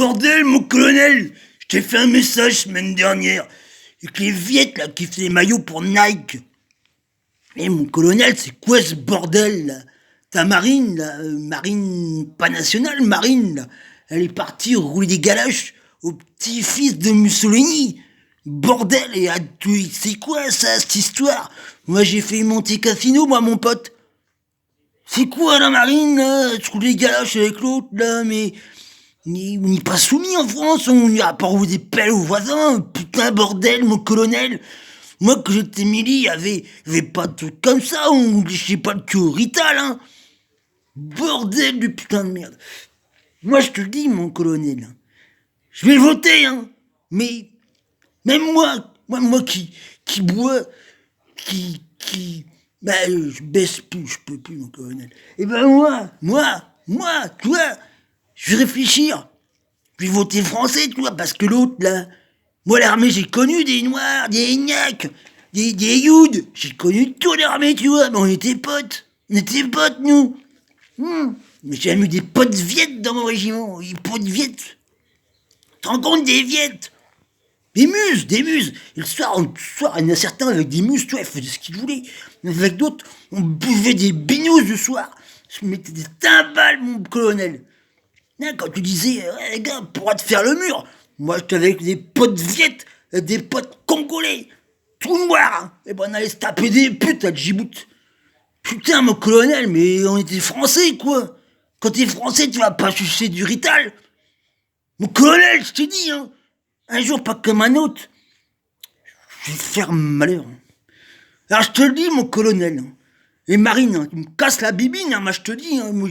Bordel, mon colonel, je t'ai fait un message semaine dernière. Avec les Viettes, là, qui faisaient les maillots pour Nike. Eh, mon colonel, c'est quoi ce bordel, là? Ta marine, là, marine pas nationale, marine, là, elle est partie rouler des galoches au petit-fils de Mussolini. Bordel, et c'est quoi ça, cette histoire? Moi, j'ai fait Monte Cassino, moi, mon pote. C'est quoi la marine, là? Tu roules des galoches avec l'autre, là, mais on n'est pas soumis en France, on n'ira pas rouler des pelles aux voisins. Putain, bordel, mon colonel. Moi, quand j'étais mili, y avait pas de trucs comme ça, on léchait pas le cul au Rital, hein. Bordel de putain de merde. Moi, je te le dis, mon colonel, je vais voter, hein. Mais, même moi qui bois, bah, je baisse plus, je peux plus, mon colonel. Et ben moi, tu vois, je vais réfléchir. Je vais voter français, tu vois, parce que l'autre, là, moi, l'armée, j'ai connu des Noirs, des Ignacs, des Youds, j'ai connu toute l'armée, tu vois, mais on était potes, nous. Mais j'ai même eu des potes viettes dans mon régiment, des potes viettes. Tu te rends compte des viettes? Des muses. Et le soir, il y en a certains avec des muses, tu vois, ils faisaient ce qu'ils voulaient. Mais avec d'autres, on buvait des binous le soir. Je mettais des timbales, mon colonel. Là, quand tu disais, les gars, pourra te faire le mur. Moi, j'étais avec des potes viettes, des potes congolais, tout noirs. Hein. Et ben, on allait se taper des putes à Djibouti. Putain, mon colonel, mais on était français, quoi. Quand t'es français, tu vas pas sucer du Rital. Mon colonel, je te dis, hein. Un jour, pas comme un autre, je vais te faire malheur. Alors, je te le dis, mon colonel. Hein. Et Marine, hein, tu me casses la bibine, hein, moi, je te dis, hein, moi,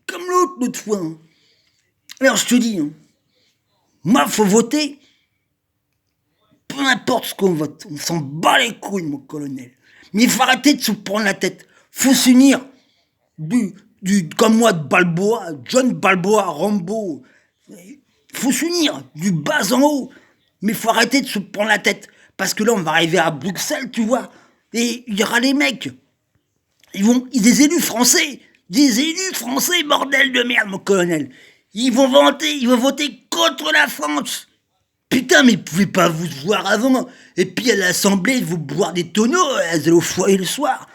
comme l'autre fois. Hein. Alors, je te dis, hein, moi, faut voter. Peu importe ce qu'on vote, on s'en bat les couilles, mon colonel. Mais il faut arrêter de se prendre la tête. Faut s'unir. Comme moi, de Balboa, John Balboa, Rambo. Faut s'unir, du bas en haut. Mais faut arrêter de se prendre la tête. Parce que là, on va arriver à Bruxelles, tu vois. Et il y aura les mecs. Des élus français. Des élus français, bordel de merde, mon colonel. Ils vont voter contre la France. Putain, mais vous pouvez pas vous voir avant. Et puis à l'Assemblée, vous boire des tonneaux, elles au foyer le soir.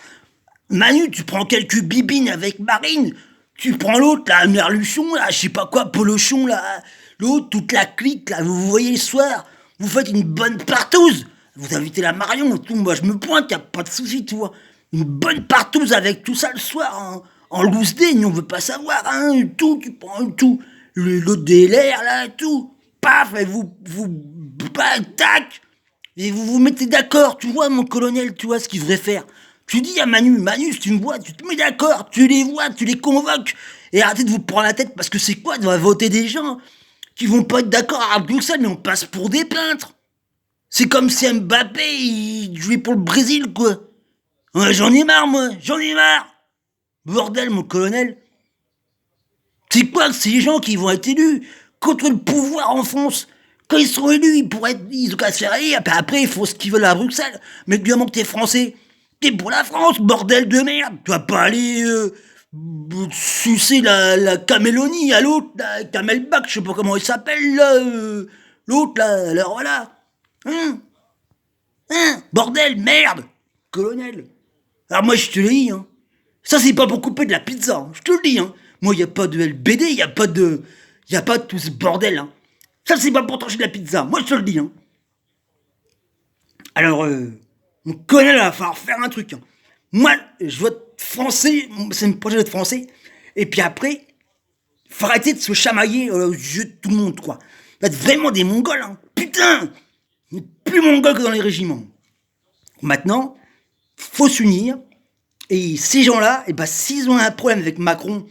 Manu, tu prends quelques bibines avec Marine. Tu prends l'autre, là, Merluchon, là, je sais pas quoi, Polochon, là. L'autre, toute la clique, là, vous voyez le soir. Vous faites une bonne partouze. Vous invitez la Marion et tout. Moi, je me pointe, y a pas de souci, tu vois. Une bonne partouze avec tout ça le soir, hein. En loose day, nous, on veut pas savoir, hein. Tout, tu prends tout. L'autre des LR, là, tout. Paf, et tac. Et vous vous mettez d'accord, tu vois, mon colonel, tu vois ce qu'il devrait faire. Tu dis à Manu, si tu me vois, tu te mets d'accord, tu les vois, tu les convoques. Et arrêtez de vous prendre la tête, parce que c'est quoi de voter des gens qui vont pas être d'accord à Bruxelles, mais on passe pour des peintres. C'est comme si Mbappé, il jouait pour le Brésil, quoi. Ouais, j'en ai marre, moi, j'en ai marre. Bordel, mon colonel. C'est quoi que ces gens qui vont être élus contre le pouvoir en France? Quand ils seront élus, ils ont qu'à se faire élire, après, ils font ce qu'ils veulent à Bruxelles. Mais du moment que t'es français, t'es pour la France, bordel de merde. Tu vas pas aller sucer la Camélonie à l'autre, la Camelback, je sais pas comment il s'appelle, là, l'autre, là, alors voilà. Bordel, merde, colonel. Alors moi, je te le dis, hein. Ça, c'est pas pour couper de la pizza, hein. Je te le dis, hein. Moi, y a pas de LBD, y a pas de tout ce bordel, hein. Ça, c'est pas pour trancher de la pizza. Moi, je te le dis, hein. Alors, mon colonel, va falloir faire un truc, hein. Moi, je vote français, c'est une projet de français. Et puis après, faut arrêter de se chamailler aux yeux de tout le monde, quoi. Vous êtes vraiment des Mongols, hein. Putain, plus Mongols que dans les régiments. Maintenant, faut s'unir. Et ces gens-là, et ben, s'ils ont un problème avec Macron,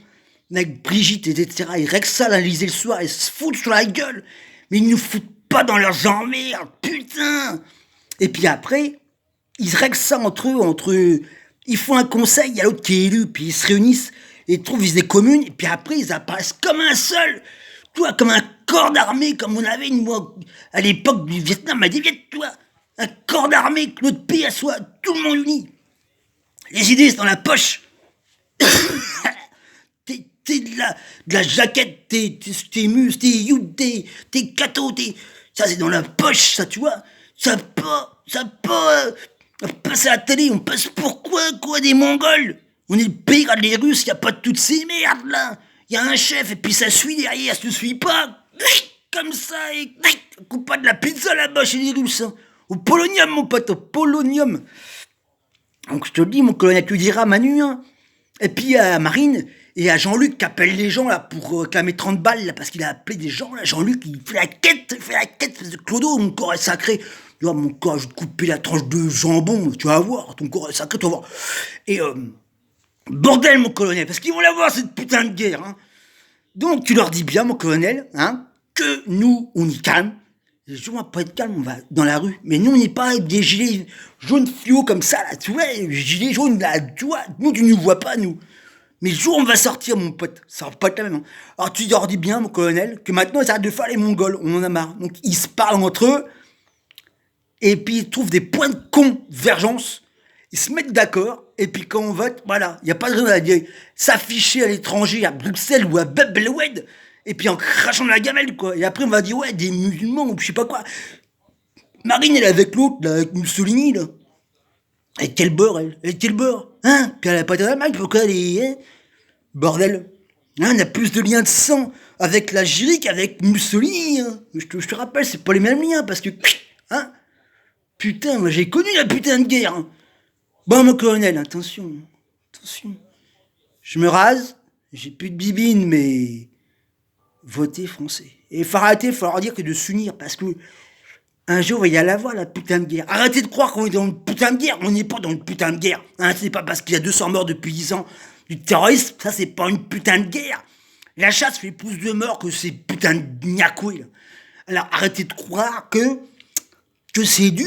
avec Brigitte, etc., ils règlent ça à l'Élysée le soir, ils se foutent sur la gueule. Mais ils nous foutent pas dans leurs emmerdes, putain. Et puis après, ils règlent ça entre eux. Ils font un conseil, il y a l'autre qui est élu, puis ils se réunissent et trouvent des communes, et puis après, ils apparaissent comme un seul. Tu vois, comme un corps d'armée, comme on avait à l'époque du Vietnam, à des Viet, tu vois. Un corps d'armée, que notre pays soit tout le monde uni. Les idées sont dans la poche. T'es de la jaquette, tes muscles, tes youds, tes cathos, ça c'est dans la poche, ça, tu vois. Ça pas, passer à la télé, on passe pour quoi, des Mongols? On est le pays, regarde les Russes, y a pas de toutes ces merdes, là. Y a un chef, et puis ça suit derrière, ça te suit pas. Comme ça, et coupe pas de la pizza là-bas chez les Russes, hein. Au polonium, mon pote, au polonium. Donc je te le dis, mon colonel, tu diras Manu, hein. Et puis à Marine, et à Jean-Luc qui appelle les gens là pour clamer 30 balles là, parce qu'il a appelé des gens là. Jean-Luc, il fait la quête, de Clodo, mon corps est sacré. Tu vois, mon corps, je vais te couper la tranche de jambon, tu vas voir, ton corps est sacré, tu vas voir. Et bordel, mon colonel, parce qu'ils vont la voir cette putain de guerre, hein. Donc tu leur dis bien, mon colonel, hein, que nous, on y calme. Les gens vont pas être calmes, on va dans la rue. Mais nous, on n'est pas avec des gilets jaunes fluo comme ça, là, tu vois, les gilets jaunes, là, tu vois, nous, tu ne nous vois pas, nous. Mais le jour où on va sortir, mon pote, ça va pas être la même. Hein. Alors tu leur dis bien, mon colonel, que maintenant, ils arrêtent de faire les Mongols, on en a marre. Donc ils se parlent entre eux, et puis ils trouvent des points de convergence, ils se mettent d'accord, et puis quand on vote, voilà, il n'y a pas de raison à dire s'afficher à l'étranger, à Bruxelles ou à Bebelwed, et puis en crachant de la gamelle, quoi. Et après, on va dire, ouais, des musulmans, ou je sais pas quoi. Marine, elle est avec l'autre, là, avec Mussolini, là. Elle est quel beurre, elle? Elle est quel beurre? Hein? Puis elle a pas de mal, pourquoi elle est... Hein? Bordel. Hein, on a plus de liens de sang avec l'Algérie qu'avec Mussolini, hein. Je te rappelle, c'est pas les mêmes liens, parce que... Hein? Putain, moi j'ai connu la putain de guerre, hein. Bon, mon colonel, attention. Je me rase, j'ai plus de bibine, mais... Votez français. Et faut arrêter, faut leur dire que de s'unir, parce que... Un jour, il va y avoir la putain de guerre. Arrêtez de croire qu'on est dans une putain de guerre. On n'est pas dans une putain de guerre. Hein, c'est pas parce qu'il y a 200 morts depuis 10 ans du terrorisme. Ça, c'est pas une putain de guerre. La chasse fait plus de morts que ces putains de gnacouilles. Alors, arrêtez de croire que c'est dû.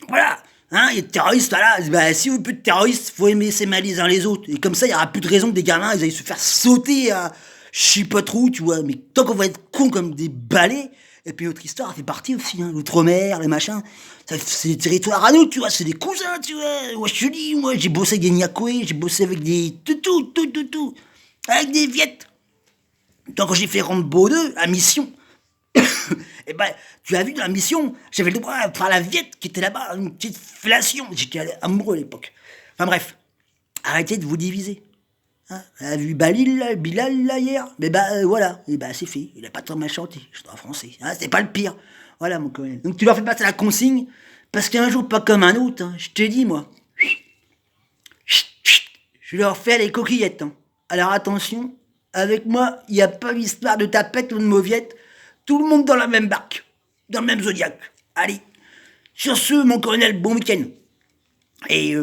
Voilà. Hein, il y a des terroristes, voilà. Bah, si vous n'avez plus de terroristes, faut aimer ses mal les uns les autres. Et comme ça, il n'y aura plus de raison que des gamins, ils aillent se faire sauter à je sais pas trop, tu vois. Mais tant qu'on va être cons comme des balais. Et puis notre histoire fait partie aussi, hein, l'outre-mer, les machins, c'est des territoires à nous, tu vois, c'est des cousins, tu vois. Moi, je te dis, moi, j'ai bossé avec des Niakoués, j'ai bossé avec des tout, avec des Viettes. Donc quand j'ai fait Rambo 2, à mission, et ben, tu as vu dans la mission, j'avais le droit de faire la Viette qui était là-bas, une petite fellation, j'étais amoureux à l'époque. Enfin bref, arrêtez de vous diviser. Hein, on a vu Bilal là hier, mais voilà, et c'est fait, il a pas tant mal chanté, je suis en français, hein, c'est pas le pire. Voilà mon colonel. Donc tu leur fais passer la consigne, parce qu'un jour pas comme un autre, hein, je te dis moi. Je leur fais les coquillettes. Hein. Alors attention, avec moi, il n'y a pas l'histoire de tapette ou de mauviette, tout le monde dans la même barque, dans le même zodiaque. Allez, sur ce mon colonel, bon week-end. Et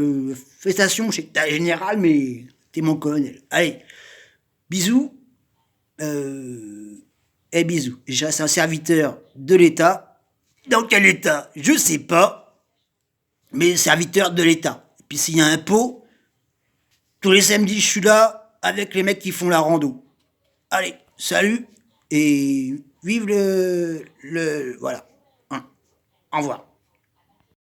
félicitations, je sais que t'es général, mais... T'es mon colonel. Allez, bisous. Et bisous. Je reste un serviteur de l'État. Dans quel État? Je sais pas. Mais serviteur de l'État. Et puis s'il y a un pot, tous les samedis, je suis là avec les mecs qui font la rando. Allez, salut. Et vive voilà. Hein. Au revoir.